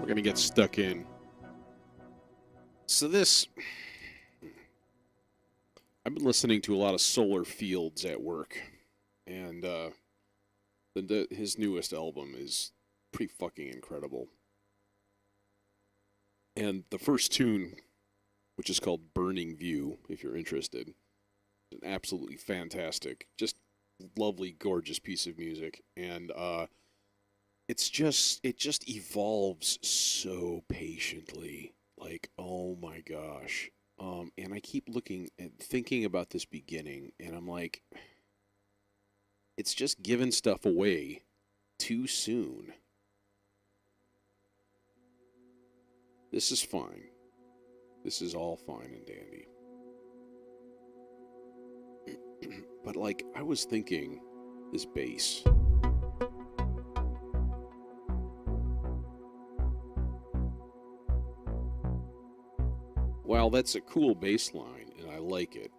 We're gonna get stuck in. So this, I've been listening to a lot of Solar Fields at work, and his newest album is pretty fucking incredible. And the first tune, which is called Burning View, if you're interested, is an absolutely fantastic, just lovely, gorgeous piece of music. And it just evolves so patiently. Like, oh my gosh. And I keep looking and thinking about this beginning, and I'm like, it's just giving stuff away too soon. This is fine. This is all fine and dandy. But, like, I was thinking, this bass. Wow, that's a cool bass line, and I like it.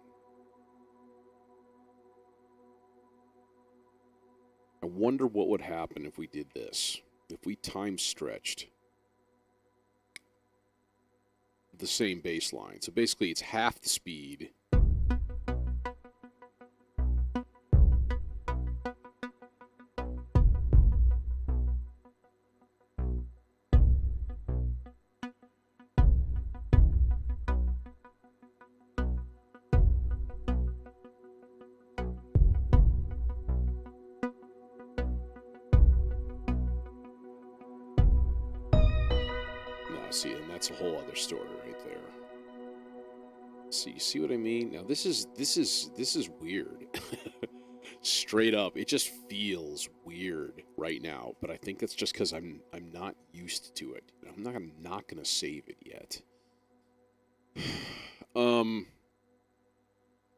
I wonder what would happen if we did this. If we time stretched the same bass line. So basically, it's half the speed. See, and that's a whole other story right there. See what I mean? Now this is weird. Straight up, it just feels weird right now. But I think that's just because I'm not used to it. I'm not gonna save it yet.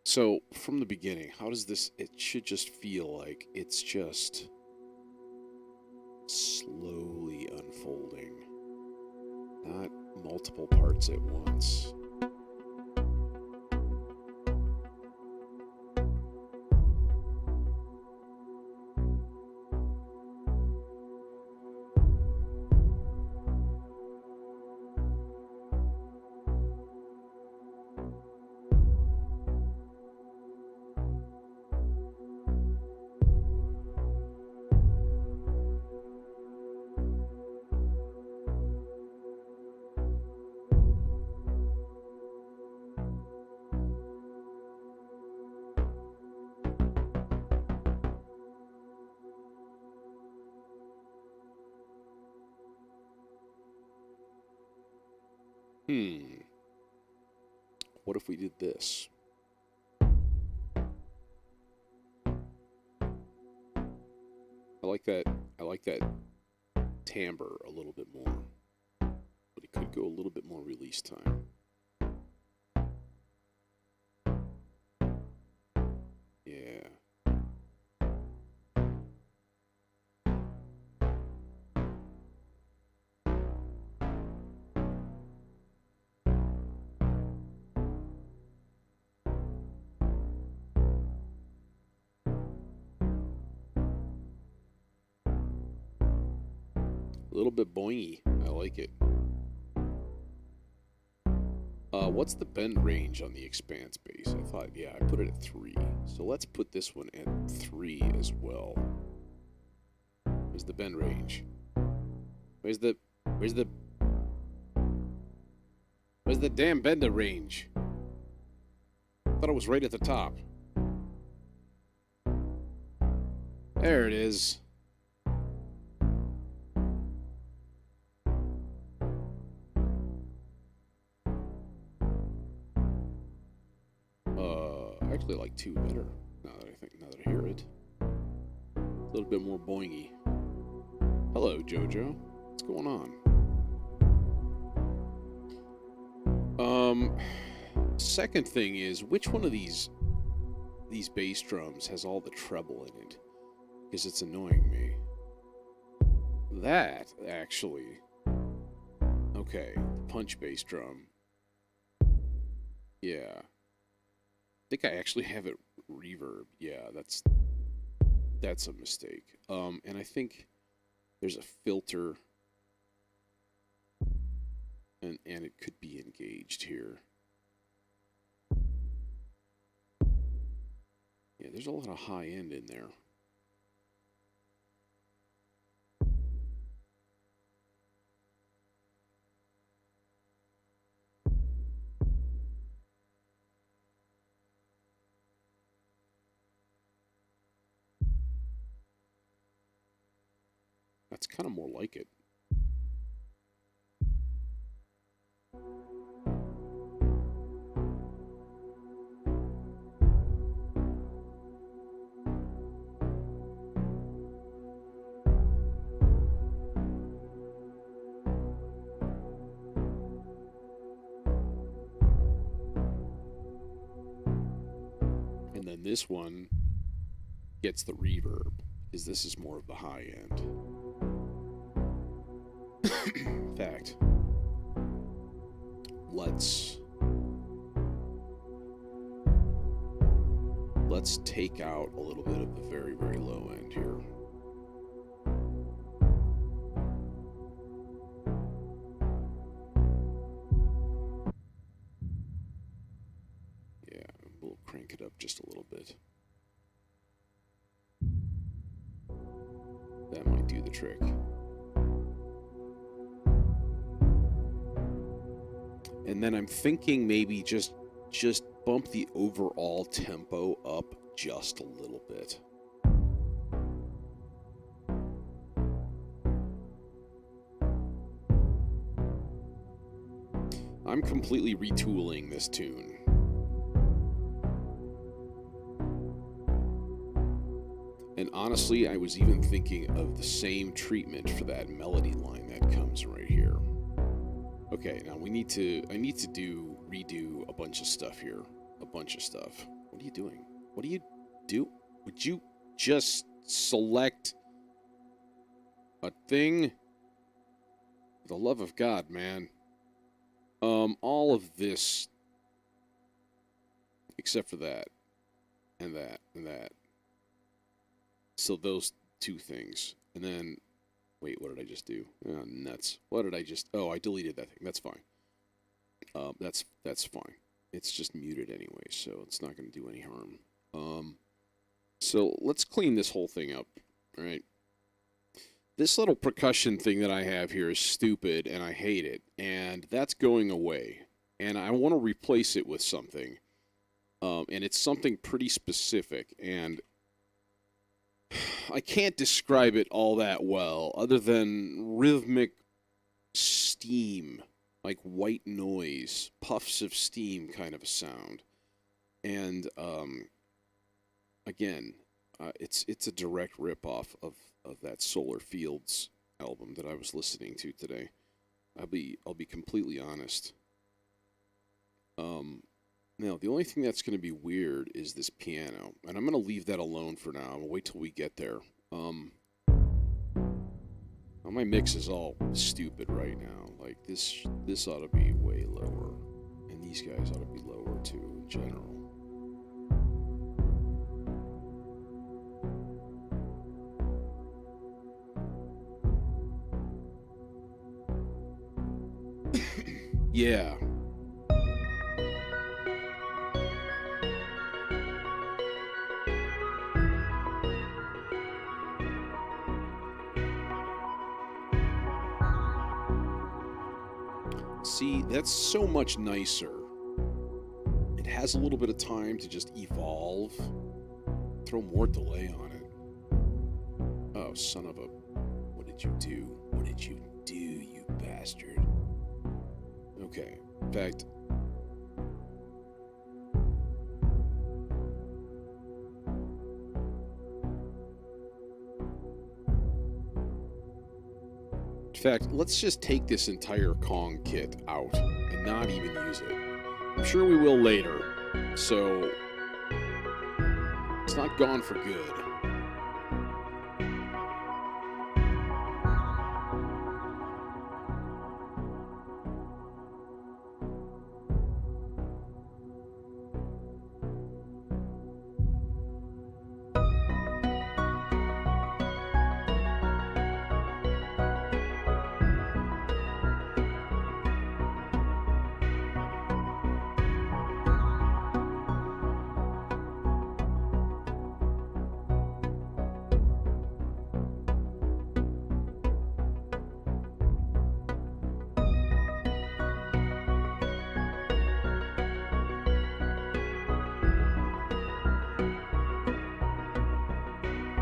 So from the beginning, how does this? It should just feel like it's just slowly unfolding. Not multiple parts at once. What if we did this? I like that timbre a little bit more. But it could go a little bit more release time. Yeah. A little bit boingy. I like it. What's the bend range on the Expanse bass? I thought, yeah, I put it at 3. So let's put this one at 3 as well. Where's the bend range? Where's the damn bender range? I thought it was right at the top. There it is. I actually like 2 better now that I hear it. A little bit more boingy. Hello, Jojo. What's going on? Second thing is, which one of these bass drums has all the treble in it? Because it's annoying me. That, actually. Okay, the punch bass drum. Yeah. I think I actually have it reverb. Yeah, that's a mistake. And I think there's a filter and it could be engaged here. Yeah, there's a lot of high end in there. That's kind of more like it. And then this one gets the reverb, because this is more of the high end. In fact, let's take out a little bit of the very, very low end here. Yeah, we'll crank it up just a little bit. That might do the trick. And then I'm thinking maybe just bump the overall tempo up just a little bit. I'm completely retooling this tune. And honestly, I was even thinking of the same treatment for that melody line that comes right here. Okay, now I need to redo a bunch of stuff here. A bunch of stuff. What are you doing? What do you do? Would you just select a thing? For the love of God, man. All of this, except for that, and that, and that. So those two things. And then, wait, what did I just do? Oh, nuts. What did I just... Oh, I deleted that thing. That's fine. That's fine. It's just muted anyway, so it's not going to do any harm. So let's clean this whole thing up, all right? This little percussion thing that I have here is stupid, and I hate it. And that's going away. And I want to replace it with something. And it's something pretty specific, and I can't describe it all that well, other than rhythmic steam, like white noise, puffs of steam kind of a sound. And again, it's a direct ripoff of that Solar Fields album that I was listening to today. I'll be completely honest. Now, the only thing that's going to be weird is this piano, and I'm going to leave that alone for now. I'm going to wait till we get there. My mix is all stupid right now. Like, this ought to be way lower, and these guys ought to be lower, too, in general. Yeah. See, that's so much nicer. It has a little bit of time to just evolve. Throw more delay on it. Oh, son of a... What did you do? What did you do, you bastard? Okay. In fact... In fact, let's just take this entire Kong kit out and not even use it. I'm sure we will later, so it's not gone for good.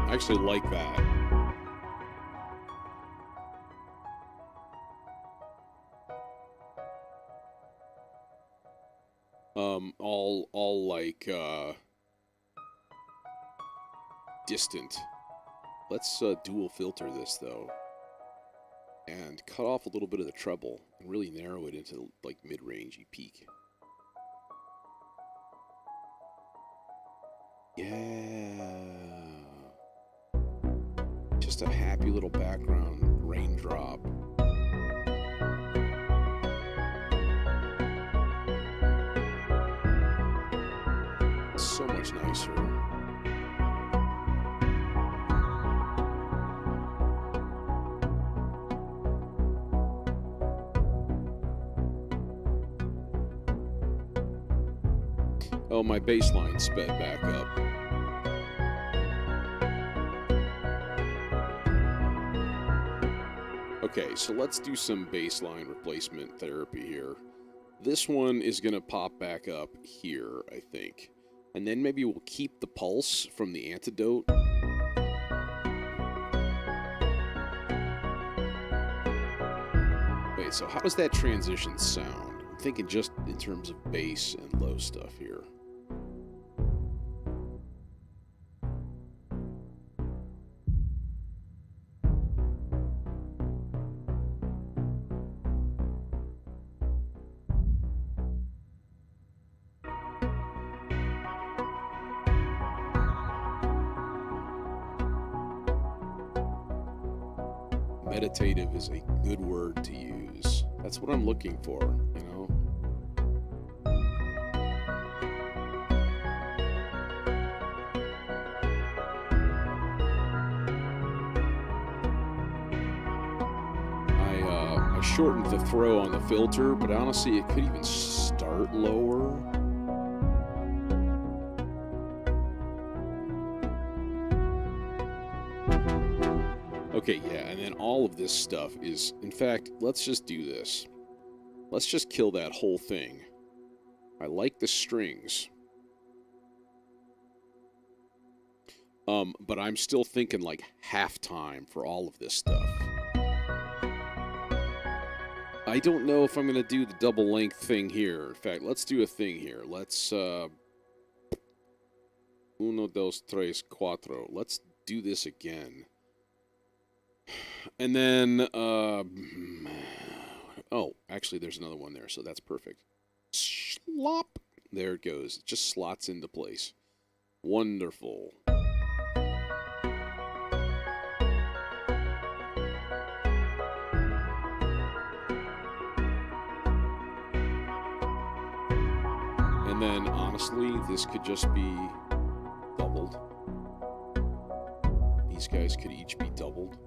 I actually like that. All like distant. Let's dual filter this though, and cut off a little bit of the treble and really narrow it into like mid-rangey peak. Yeah. Just a happy little background raindrop. So much nicer. Oh, my bass line sped back up. Okay, so let's do some bass line replacement therapy here. This one is going to pop back up here, I think. And then maybe we'll keep the pulse from the antidote. Wait, so how does that transition sound? I'm thinking just in terms of bass and low stuff here. Meditative is a good word to use. That's what I'm looking for, you know? I shortened the throw on the filter, but honestly, it could even start lower. Okay, yeah, and then all of this stuff is, in fact, let's just do this. Let's just kill that whole thing. I like the strings. But I'm still thinking like halftime for all of this stuff. I don't know if I'm going to do the double length thing here. In fact, let's do a thing here. Let's, uno, dos, tres, cuatro. Let's do this again. And then, oh, actually, there's another one there, so that's perfect. Slop. There it goes. It just slots into place. Wonderful. And then, honestly, this could just be doubled. These guys could each be doubled.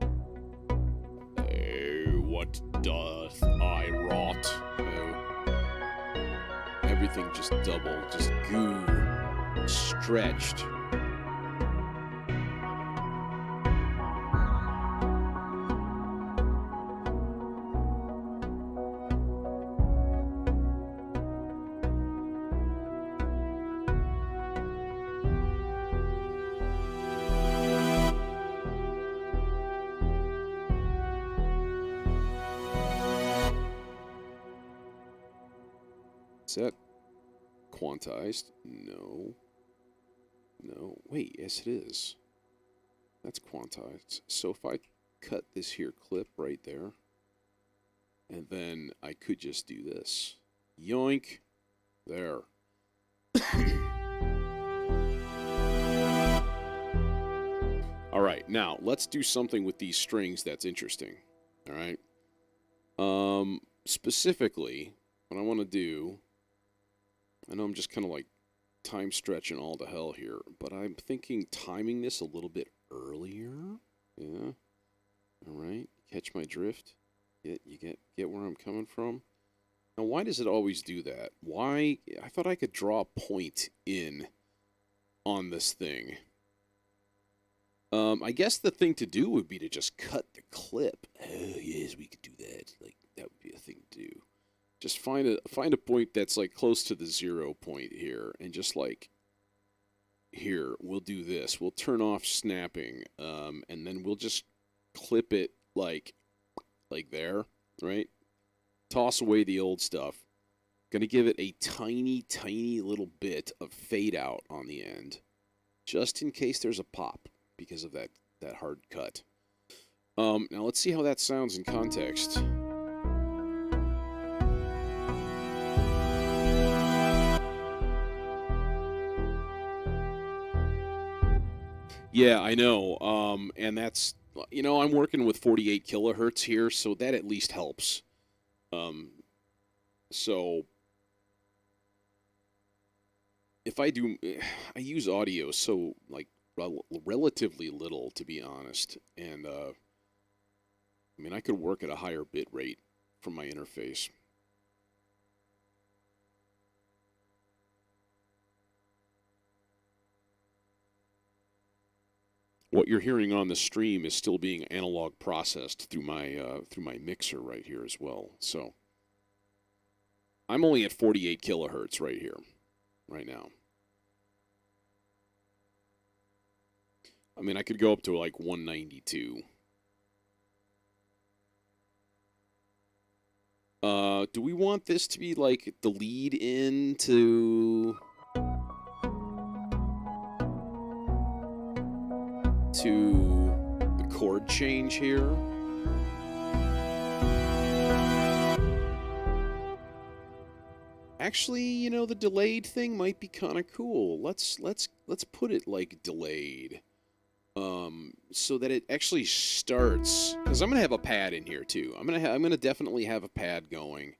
What doth I rot? Everything just doubled, just goo, stretched. Is that quantized? No. No. Wait, yes it is. That's quantized. So if I cut this here clip right there, and then I could just do this. Yoink. There. All right, now let's do something with these strings that's interesting. All right. Specifically, what I want to do, I know I'm just kind of like time stretching all to hell here, but I'm thinking timing this a little bit earlier. Yeah. All right. Catch my drift? You get where I'm coming from? Now, why does it always do that? Why? I thought I could draw a point in on this thing. I guess the thing to do would be to just cut the clip. Oh, yes, we could do that. Like, that would be a thing to do. Just find a point that's like close to the 0 point here, and just like here, we'll do this. We'll turn off snapping, and then we'll just clip it like there, right? Toss away the old stuff. Gonna give it a tiny, tiny little bit of fade out on the end, just in case there's a pop because of that hard cut. Now let's see how that sounds in context. Yeah, I know. And that's, I'm working with 48 kilohertz here, so that at least helps. So if I use audio so like relatively little, to be honest, and I could work at a higher bit rate from my interface. What you're hearing on the stream is still being analog processed through my mixer right here as well. So I'm only at 48 kilohertz right here, right now. I could go up to like 192. Do we want this to be like the lead in to the chord change here? Actually, the delayed thing might be kind of cool. Let's put it like delayed. So that it actually starts, because I'm gonna have a pad in here too. I'm gonna definitely have a pad going.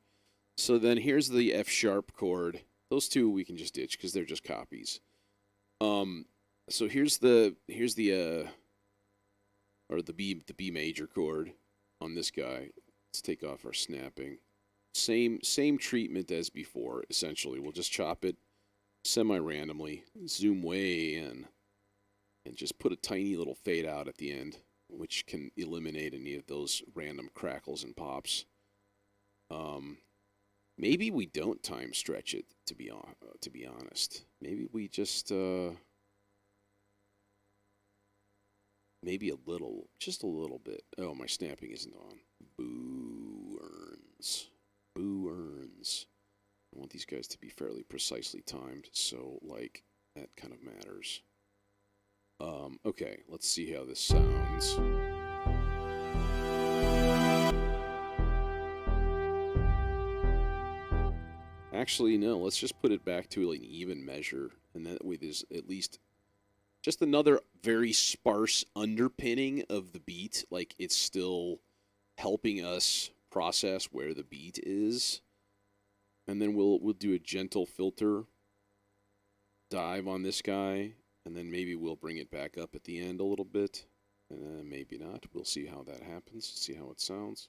So then here's the F sharp chord. Those two we can just ditch because they're just copies. So here's the B major chord on this guy. Let's take off our snapping. Same treatment as before. Essentially, we'll just chop it semi-randomly, zoom way in, and just put a tiny little fade out at the end, which can eliminate any of those random crackles and pops. Maybe we don't time stretch it, to be honest. Maybe we just maybe just a little bit. Oh, my snapping isn't on. Boo earns. Boo earns. I want these guys to be fairly precisely timed, so like that kind of matters. Okay, let's see how this sounds. Actually, no, let's just put it back to an even measure, and that way there's at least just another very sparse underpinning of the beat, like it's still helping us process where the beat is. And then we'll do a gentle filter dive on this guy, and then maybe we'll bring it back up at the end a little bit. Maybe not. We'll see how that happens, see how it sounds.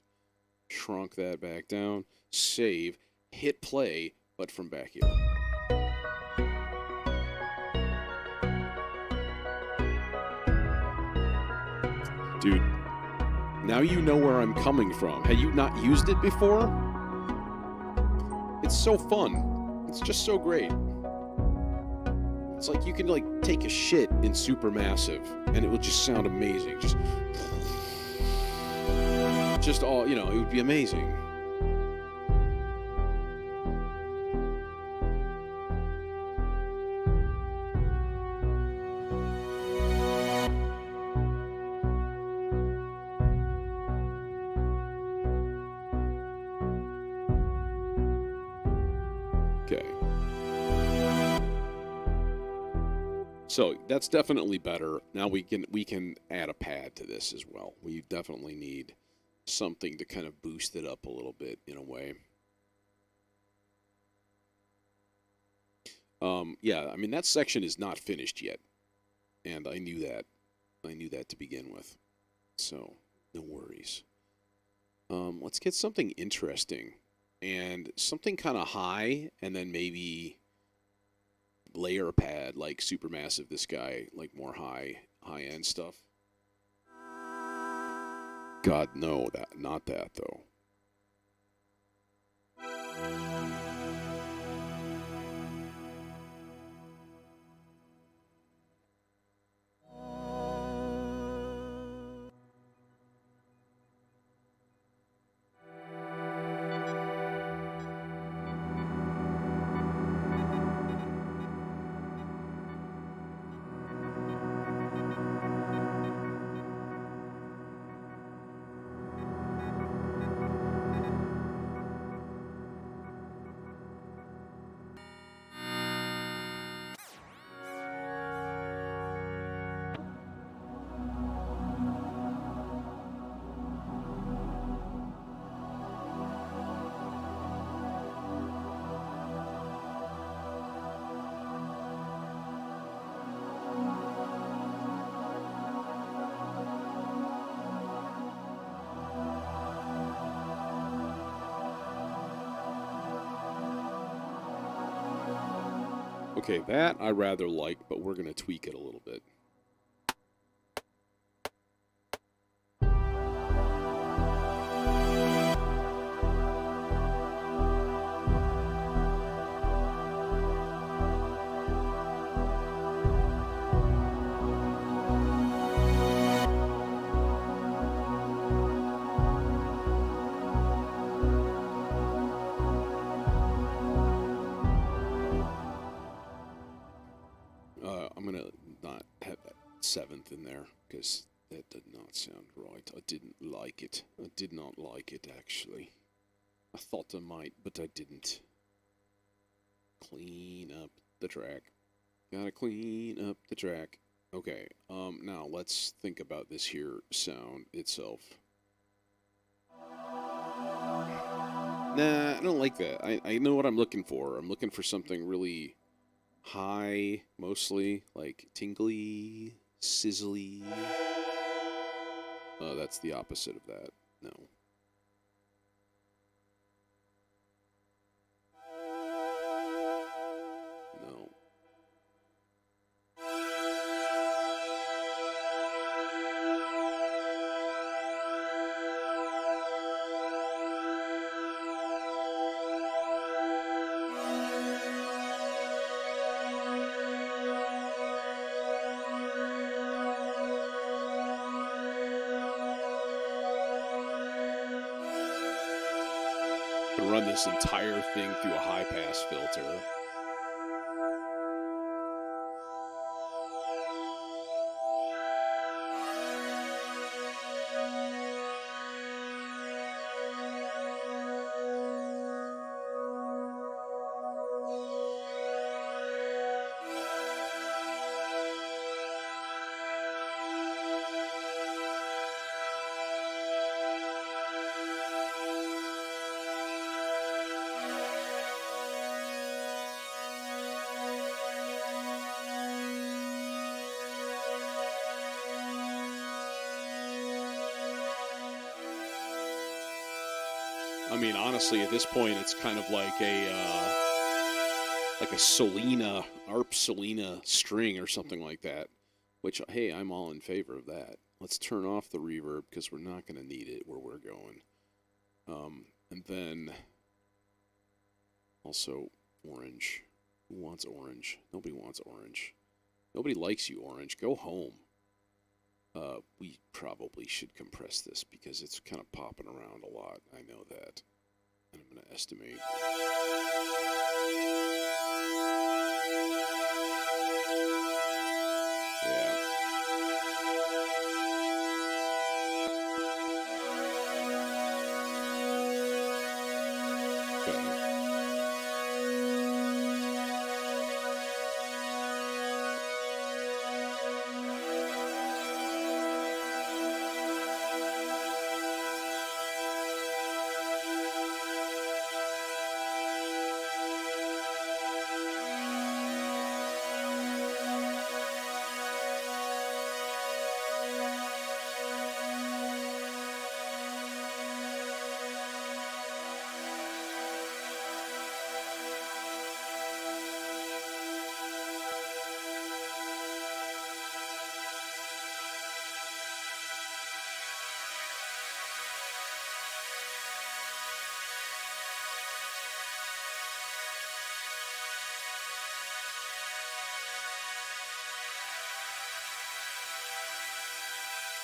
Shrunk that back down, save, hit play, but from back here. Dude, now you know where I'm coming from. Had you not used it before? It's so fun. It's just so great. It's like you can take a shit in Supermassive and it will just sound amazing. Just all, it would be amazing. Okay. So that's definitely better. Now we can add a pad to this as well. We definitely need something to kind of boost it up a little bit in a way. Yeah, that section is not finished yet, and I knew that. I knew that to begin with, so no worries. Let's get something interesting and something kind of high, and then maybe layer a pad like Supermassive. This guy, like more high end stuff. God, no, not that though. Okay, that I rather like, but we're going to tweak it a little bit. I'm going to not have that 7th in there because that did not sound right. I didn't like it. I did not like it, actually. I thought I might, but I didn't. Clean up the track. Gotta clean up the track. Okay, now let's think about this here sound itself. Nah, I don't like that. I know what I'm looking for. I'm looking for something really high, mostly, like tingly, sizzly. That's the opposite of that. No. No. Run this entire thing through a high pass filter. I mean, honestly, at this point, it's kind of like a Selena, ARP Selena string or something like that. Which, hey, I'm all in favor of that. Let's turn off the reverb because we're not going to need it where we're going. And then also orange. Who wants orange? Nobody wants orange. Nobody likes you, orange. Go home. We probably should compress this because it's kind of popping around a lot. I know that. And I'm going to estimate. Yeah. Okay.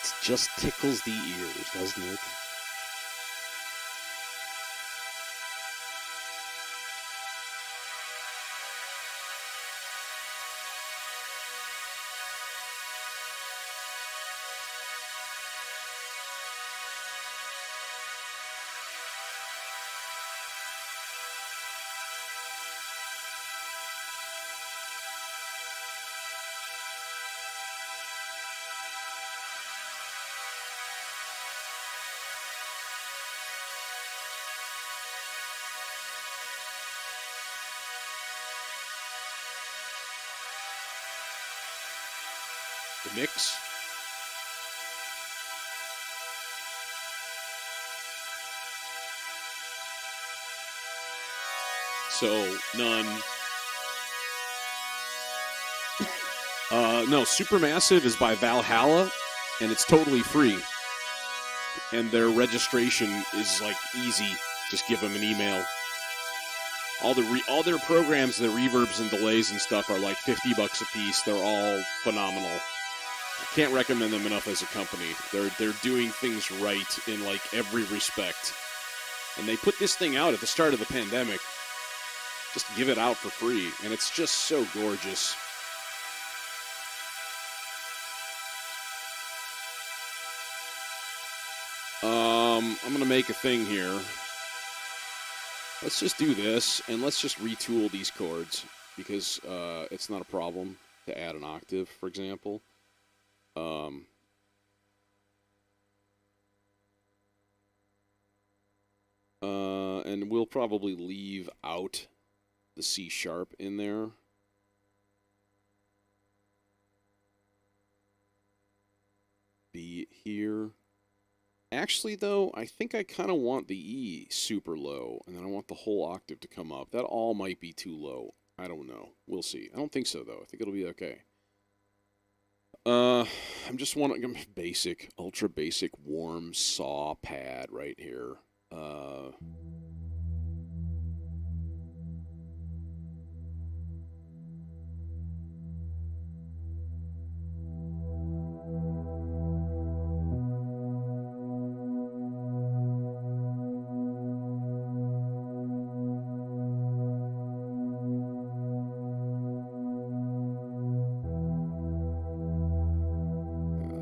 It just tickles the ears, doesn't it? The mix. So none. No, Supermassive is by Valhalla, and it's totally free. And their registration is like easy. Just give them an email. All their programs, the reverbs and delays and stuff are like $50 a piece. They're all phenomenal. I can't recommend them enough as a company. They're doing things right in like every respect. And they put this thing out at the start of the pandemic. Just give it out for free, and it's just so gorgeous. I'm gonna make a thing here. Let's just do this, and let's just retool these chords, because it's not a problem to add an octave, for example. And we'll probably leave out the C sharp in there. B here. Actually, though, I think I kind of want the E super low, and then I want the whole octave to come up. That all might be too low. I don't know. We'll see. I don't think so, though. I think it'll be okay. I'm just wanting a basic, ultra basic, warm saw pad right here.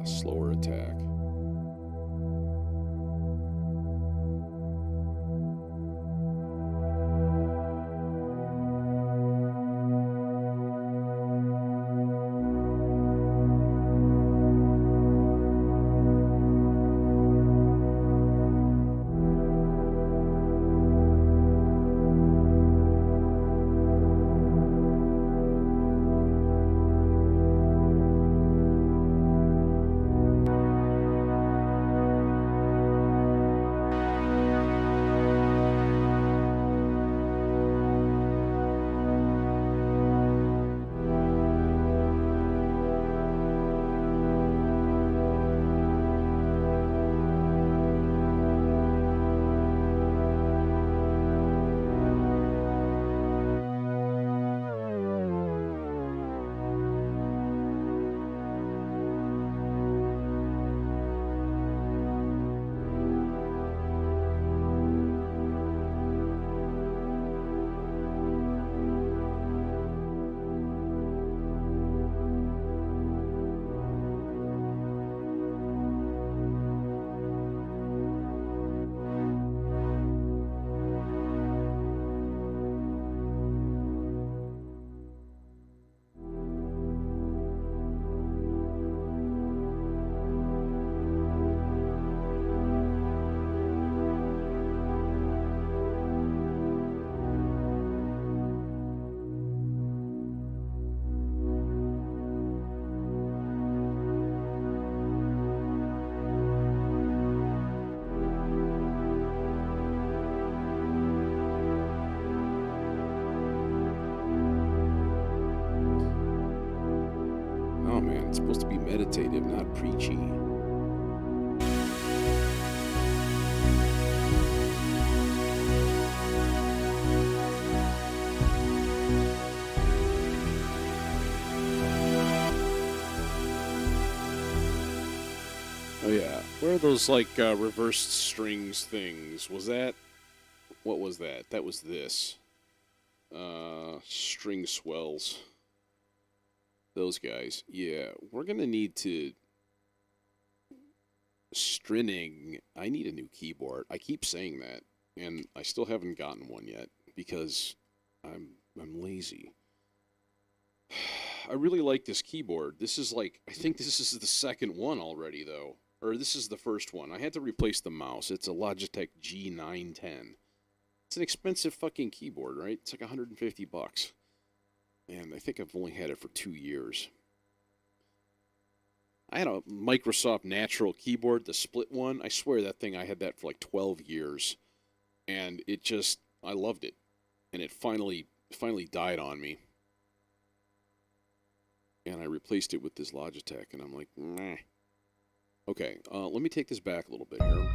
Slower attack. Oh man, it's supposed to be meditative, not preachy. Oh yeah, where are those like reversed strings things? Was that, what was that? That was this. String swells. Those guys. Yeah, we're gonna need to strinning. I need a new keyboard. I keep saying that, and I still haven't gotten one yet because I'm lazy. I really like this keyboard. This is like, I think this is the second one already though. Or this is the first one. I had to replace the mouse. It's a Logitech G910. It's an expensive fucking keyboard, right? It's like $150. And I think I've only had it for 2 years. I had a Microsoft Natural keyboard, the split one. I swear that thing, I had that for like 12 years. And it just, I loved it. And it finally died on me. and I replaced it with this Logitech, and I'm like, meh. Okay, let me take this back a little bit here.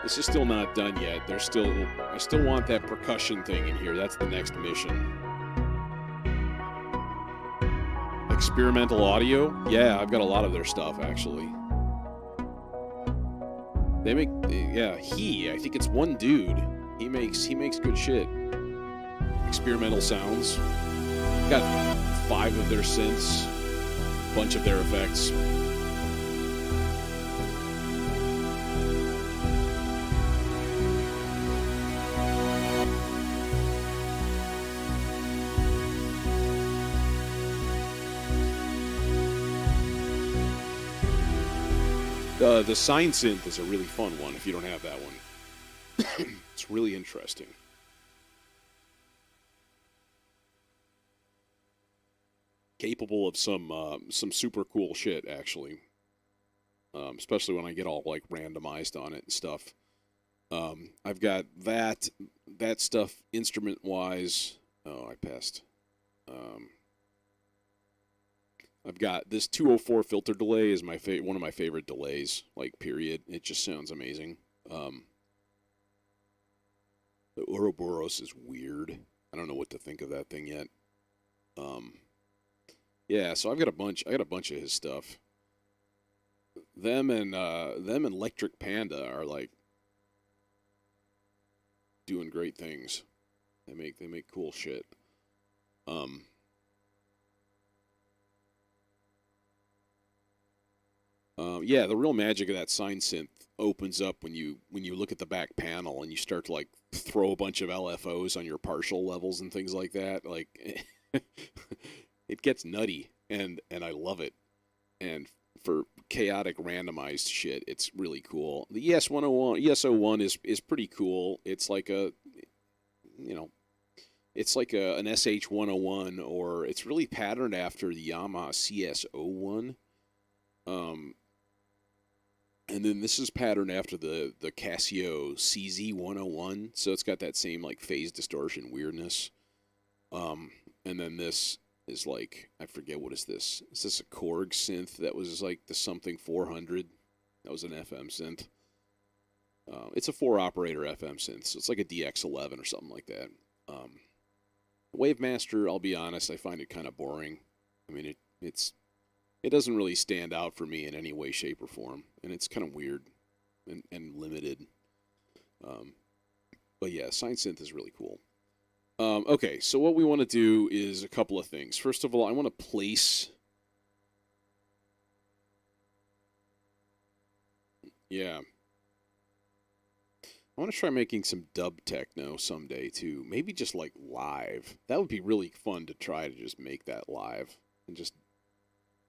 This is still not done yet. I still want that percussion thing in here. That's the next mission. Experimental audio? Yeah, I've got a lot of their stuff, actually. They make, yeah, I think it's one dude. He makes good shit. Experimental sounds. Got 5 of their synths, a bunch of their effects. The Sign Synth is a really fun one if you don't have that one. It's really interesting. Capable of some super cool shit, actually. Especially when I get all like randomized on it and stuff. I've got that stuff instrument wise. Oh, I passed. I've got this 204 filter delay is one of my favorite delays, like, period. It just sounds amazing. The Ouroboros is weird. I don't know what to think of that thing yet. Yeah, so I got a bunch of his stuff. Them and Electric Panda are like doing great things. They make cool shit. Yeah, the real magic of that Sign Synth opens up when you look at the back panel and you start to like throw a bunch of LFOs on your partial levels and things like that. Like, it gets nutty, and I love it. And for chaotic randomized shit, it's really cool. The ES01 is pretty cool. It's like an SH101, or it's really patterned after the Yamaha CS01. And then this is patterned after the Casio CZ101, so it's got that same like phase distortion weirdness. And then this is like, I forget, what is this? Is this a Korg synth that was like the something 400? That was an FM synth. It's a 4-operator FM synth, so it's like a DX11 or something like that. Wavemaster, I'll be honest, I find it kind of boring. I mean, it doesn't really stand out for me in any way, shape, or form, and it's kind of weird and limited. But yeah, Sign Synth is really cool. Okay, so what we want to do is a couple of things. First of all, I want to place... Yeah. I want to try making some dub techno someday, too. Maybe just, like, live. That would be really fun to try to just make that live. And just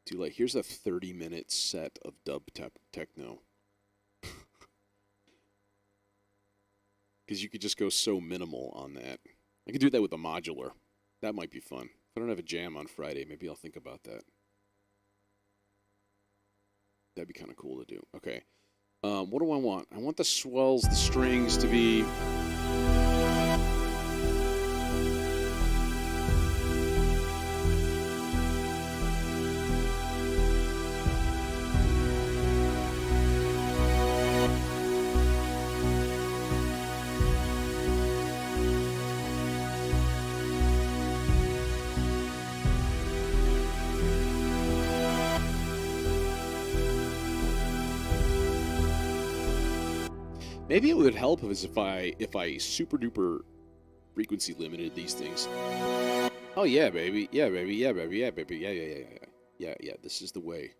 do, like, here's a 30-minute set of dub techno. Because you could just go so minimal on that. I could do that with a modular. That might be fun. If I don't have a jam on Friday, maybe I'll think about that. That'd be kind of cool to do. Okay. What do I want? I want the swells, the strings to be... Maybe it would help if I super duper frequency limited these things. Oh yeah, baby. Yeah, baby. Yeah, baby. Yeah, baby. Yeah. This is the way.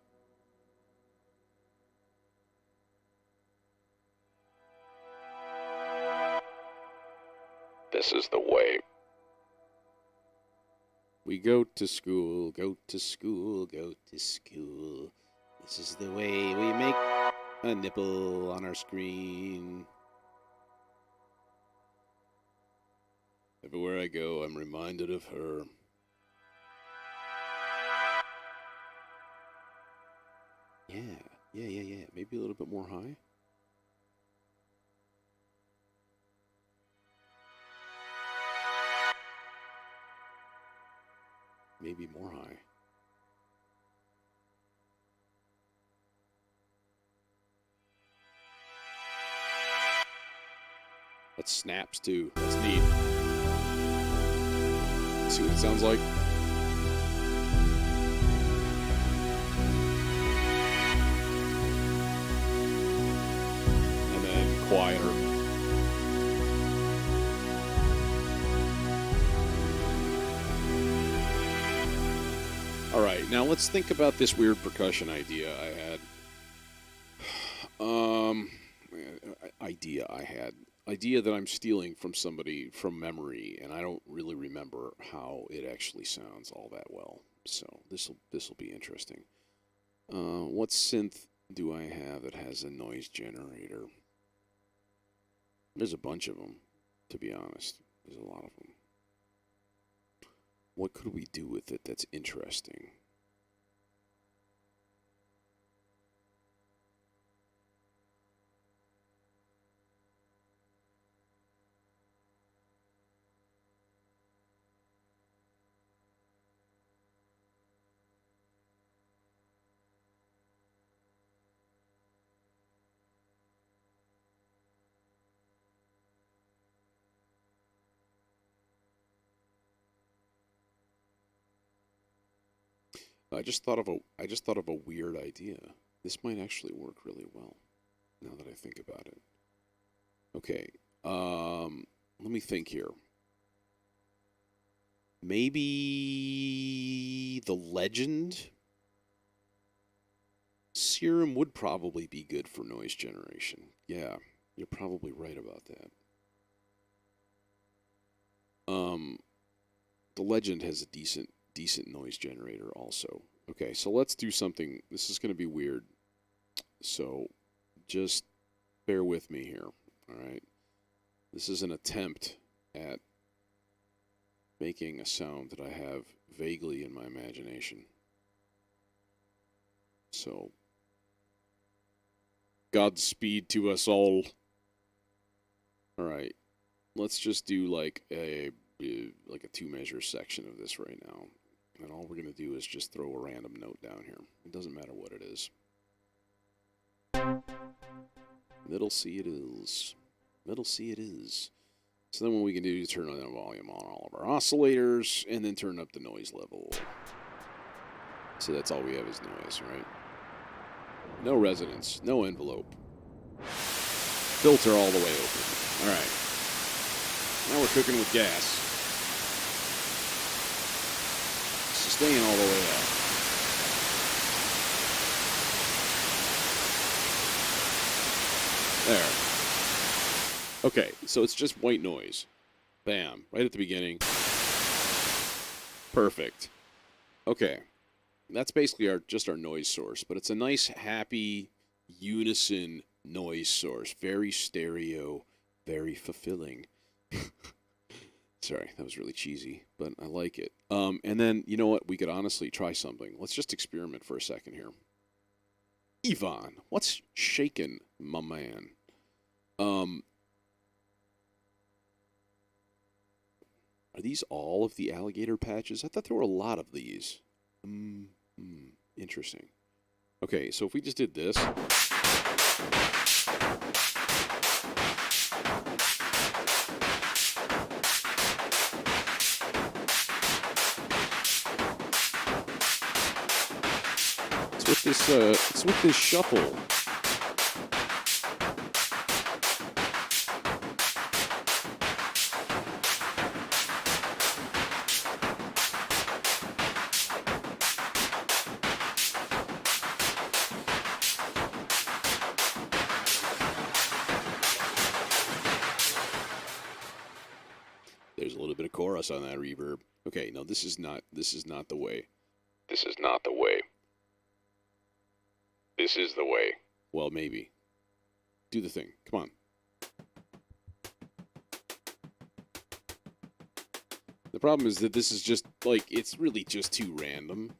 This is the way. We go to school, go to school, go to school. This is the way we make a nipple on our screen. Everywhere I go, I'm reminded of her. Yeah. Maybe a little bit more high. maybe more high. That snaps too. That's neat. See what it sounds like? And then quieter. All right, now let's think about this weird percussion idea I had. Idea that I'm stealing from somebody from memory, and I don't really remember how it actually sounds all that well. So this will be interesting. What synth do I have that has a noise generator? There's a bunch of them, to be honest. There's a lot of them. What could we do with it that's interesting? I just thought of a weird idea. This might actually work really well, now that I think about it. Okay, let me think here. Maybe the Legend serum would probably be good for noise generation. Yeah, you're probably right about that. The Legend has a decent noise generator also. Okay, so let's do something. This is going to be weird. So just bear with me here, all right? This is an attempt at making a sound that I have vaguely in my imagination. So Godspeed to us all. All right, let's just do like a 2-measure section of this right now. And all we're going to do is just throw a random note down here. It doesn't matter what it is. Middle C it is. Middle C it is. So then what we can do is turn on the volume on all of our oscillators and then turn up the noise level. So that's all we have is noise, right? No resonance, no envelope. Filter all the way open. All right. Now we're cooking with gas. Sustain all the way up. There. Okay, so it's just white noise. Bam, right at the beginning. Perfect. Okay, that's basically just our noise source, but it's a nice, happy, unison noise source. Very stereo, very fulfilling. Sorry, that was really cheesy, but I like it. And then, you know what? We could honestly try something. Let's just experiment for a second here. Ivan, what's shaking, my man? Are these all of the alligator patches? I thought there were a lot of these. Interesting. Okay, so if we just did this. It's with this shuffle. There's a little bit of chorus on that reverb. Okay, no, this is not the way. This is not the way. This is the way. Well, maybe. Do the thing. Come on. The problem is that this is just, like, it's really just too random.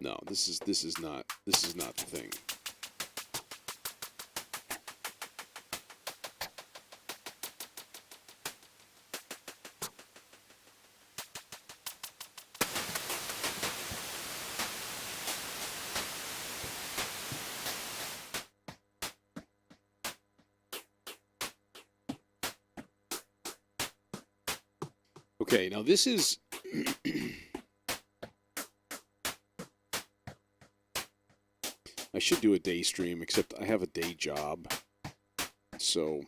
No, this is not the thing. Okay, now this is I should do a day stream, except I have a day job. So,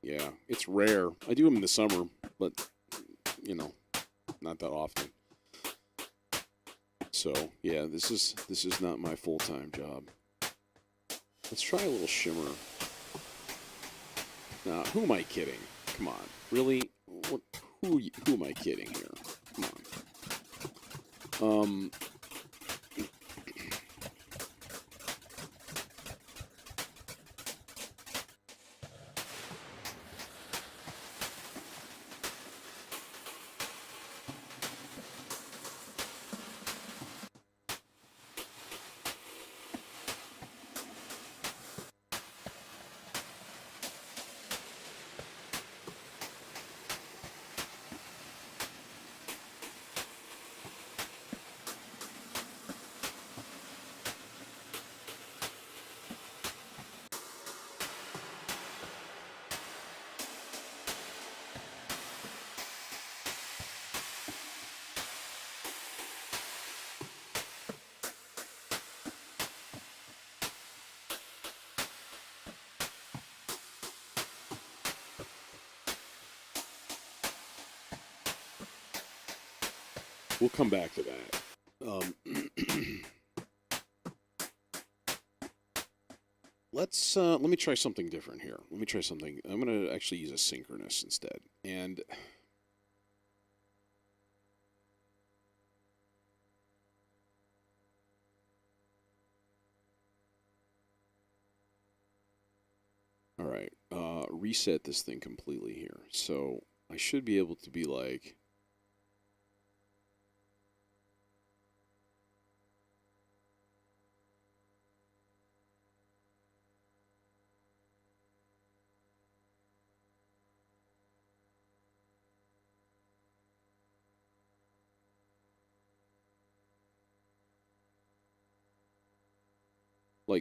yeah, it's rare. I do them in the summer, but, you know, not that often. So, yeah, this is not my full-time job. Let's try a little shimmer. Now, who am I kidding? Come on. Really? What? Who am I kidding here? Come on. We'll come back to that. Let me try something different here. Let me try something. I'm going to actually use a synchronous instead. And all right, reset this thing completely here. So I should be able to be like,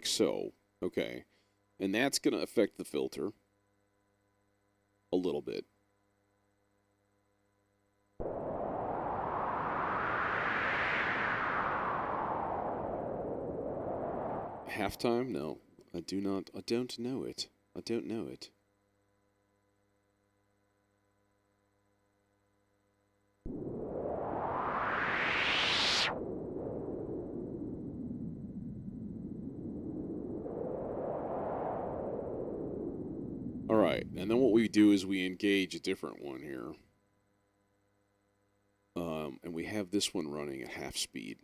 so. Okay. And that's going to affect the filter a little bit. Halftime? No. I don't know it. I don't know it. All right, and then what we do is we engage a different one here. And we have this one running at half speed.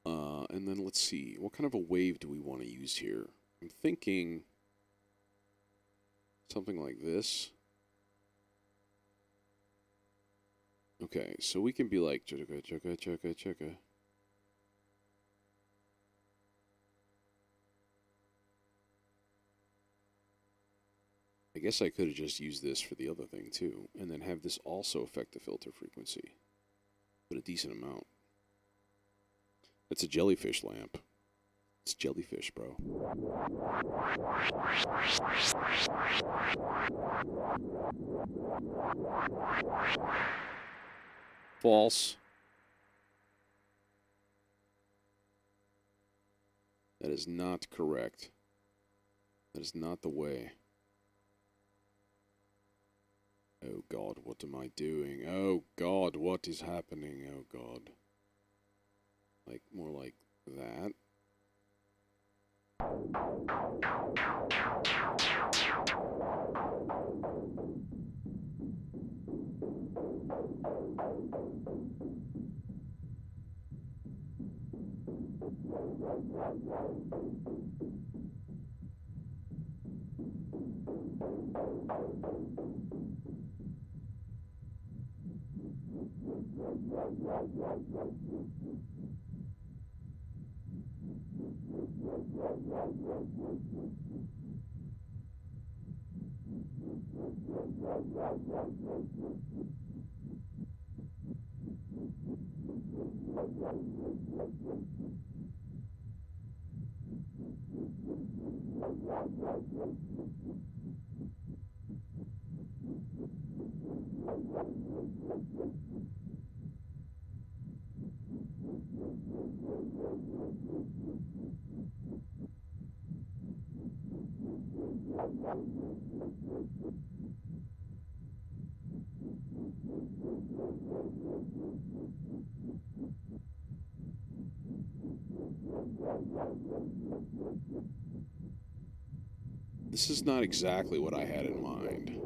And then let's see, what kind of a wave do we want to use here? I'm thinking something like this. Okay, so we can be like chugga chugga chugga chugga. I guess I could have just used this for the other thing too, and then have this also affect the filter frequency, but a decent amount. It's a jellyfish lamp. It's jellyfish, bro. False. That is not correct. That is not the way. Oh God, what am I doing? Oh God, what is happening? Oh God. Like, more like that. This is not exactly what I had in mind.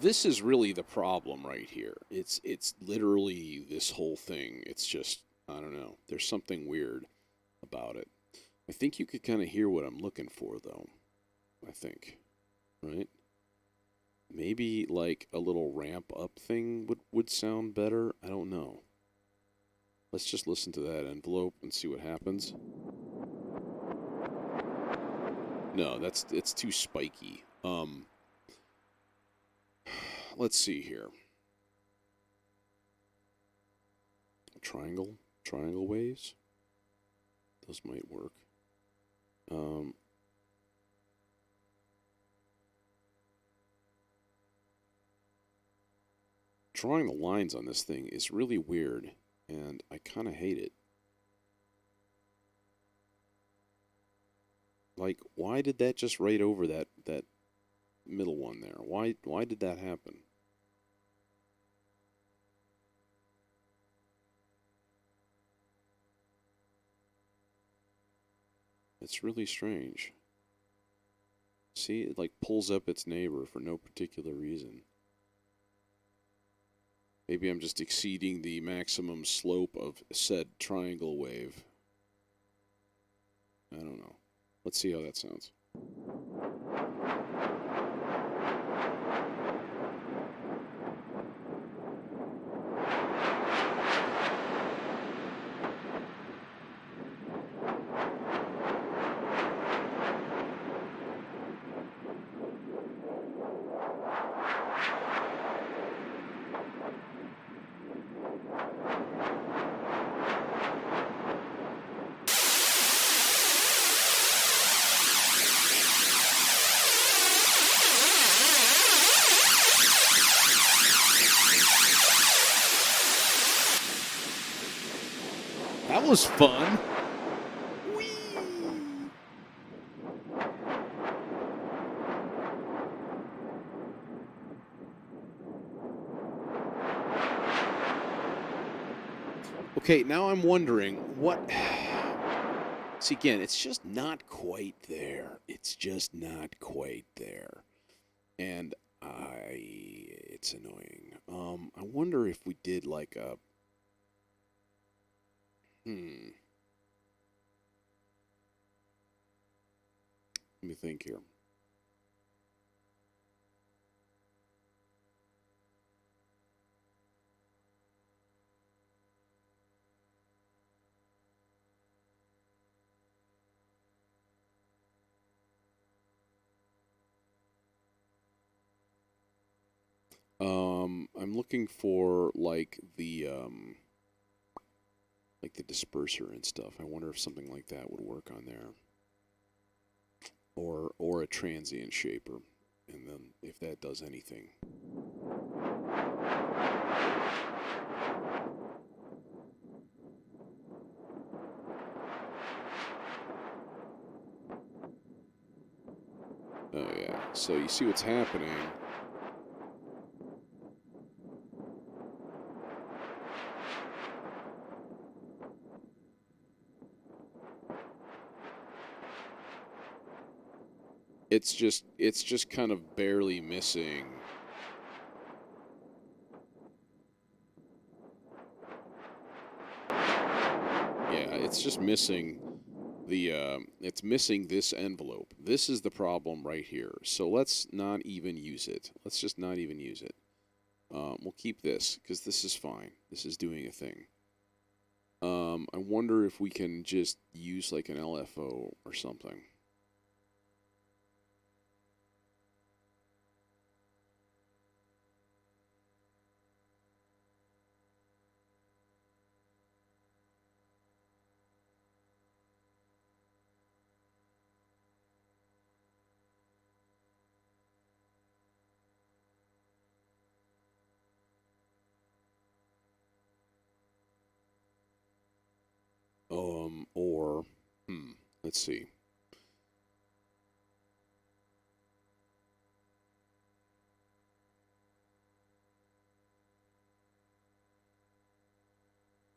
This is really the problem right here. It's literally this whole thing. It's just, I don't know. There's something weird about it. I think you could kind of hear what I'm looking for, though. I think, right? Maybe like a little ramp up thing would sound better. I don't know. Let's just listen to that envelope and see what happens. No, it's too spiky. Let's see here. Triangle waves. Those might work. Drawing the lines on this thing is really weird, and I kind of hate it. Like, why did that just right over that middle one there? Why did that happen? It's really strange. See, it like pulls up its neighbor for no particular reason. Maybe I'm just exceeding the maximum slope of said triangle wave. I don't know. Let's see how that sounds. That was fun. Whee! Okay, now I'm wondering what. See, again, it's just not quite there. It's just not quite there. And it's annoying. I wonder if we did like a. Let me think here. I'm looking for like the like the disperser and stuff. I wonder if something like that would work on there, or a transient shaper, and then if that does anything. Oh yeah, so you see what's happening. It's just kind of barely missing. Yeah, it's just missing it's missing this envelope. This is the problem right here. So let's not even use it. Let's just not even use it. We'll keep this because this is fine. This is doing a thing. I wonder if we can just use like an LFO or something. Or, let's see.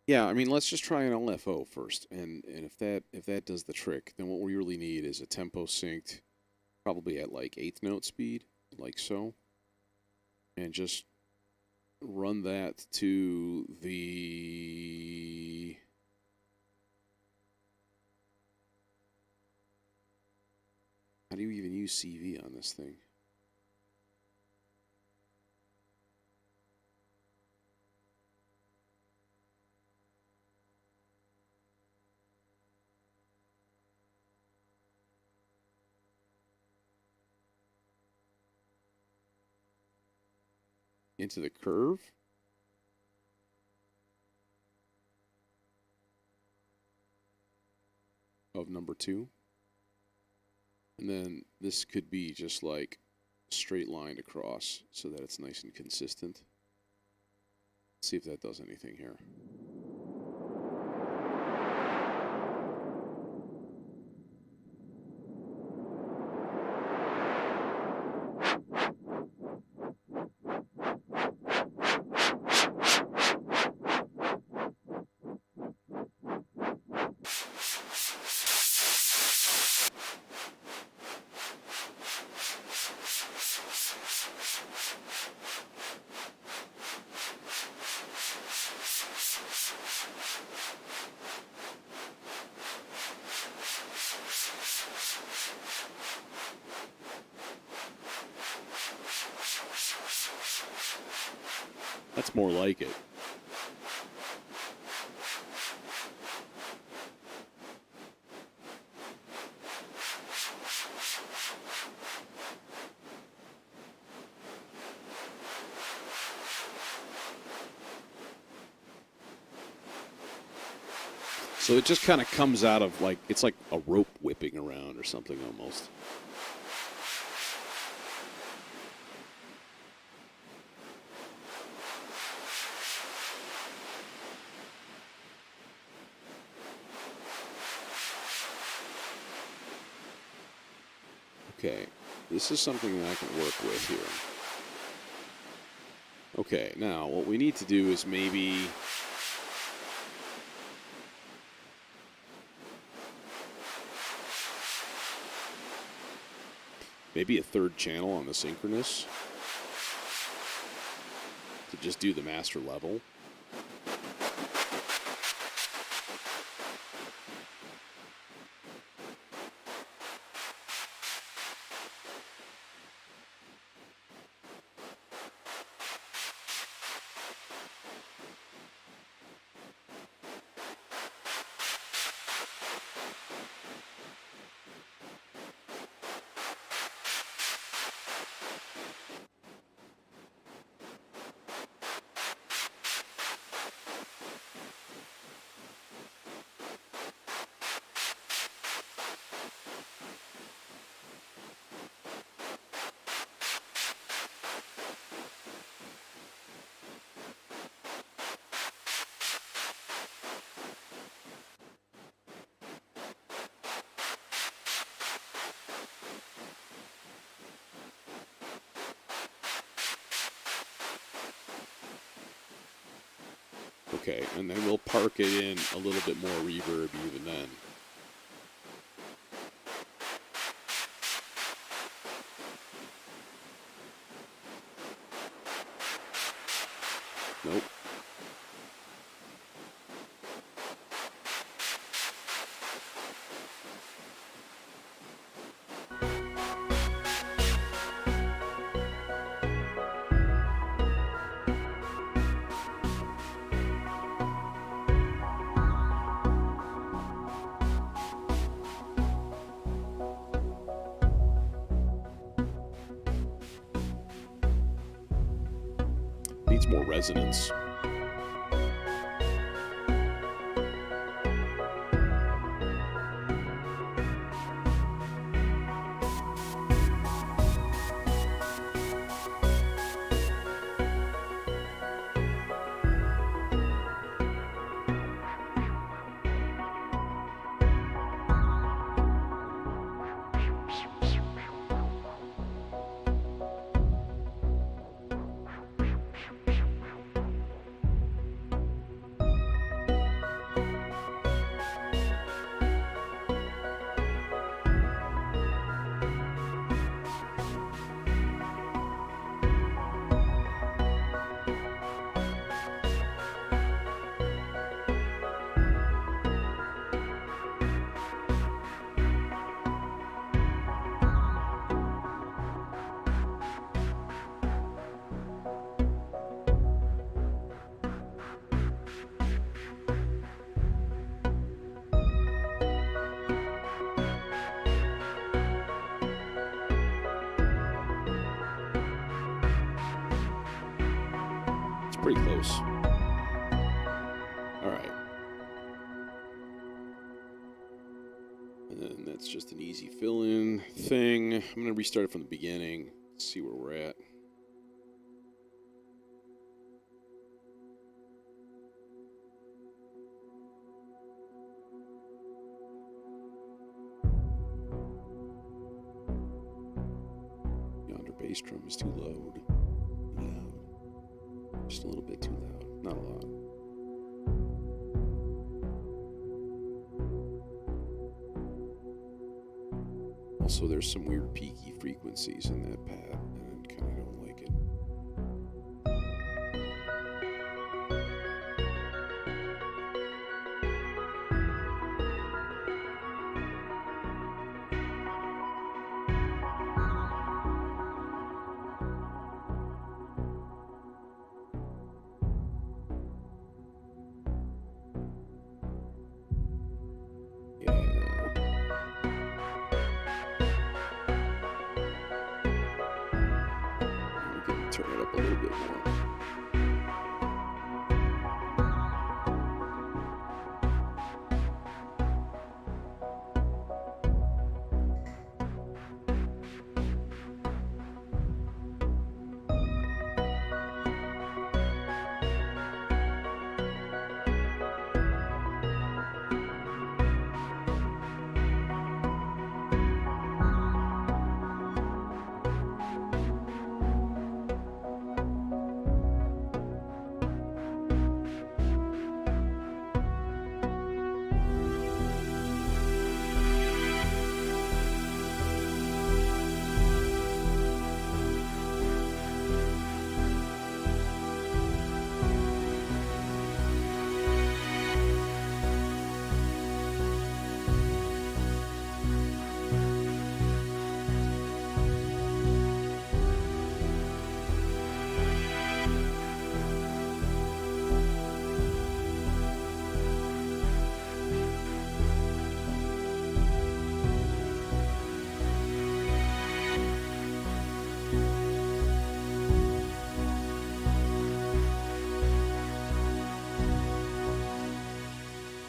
Yeah, I mean, let's just try an LFO first, and if that does the trick, then what we really need is a tempo synced, probably at like eighth note speed, like so, and just run that to the. How do you even use CV on this thing? Into the curve? Of number 2. And then this could be just like straight lined across so that it's nice and consistent. Let's see if that does anything here. That's more like it. So it just kind of comes out of like, it's like a rope whipping around or something almost. Okay, this is something that I can work with here. Okay, now what we need to do is maybe a third channel on the synchronous to just do the master level. Okay, and then we'll park it in a little bit more reverb even then. Nope. Needs more resonance. Pretty close. All right. And then that's just an easy fill-in thing. I'm going to restart it from the beginning. See where we're at. Yonder bass drum is too loud. Just a little bit too loud, not a lot. Also, there's some weird peaky frequencies in that pad, and I kind of don't like it. Turn it up a little bit more.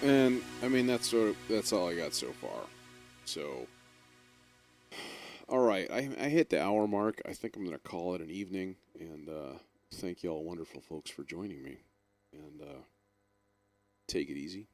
And I mean that's all I got so far. So, all right, I hit the hour mark. I think I'm gonna call it an evening. And thank you all, wonderful folks, for joining me. And take it easy.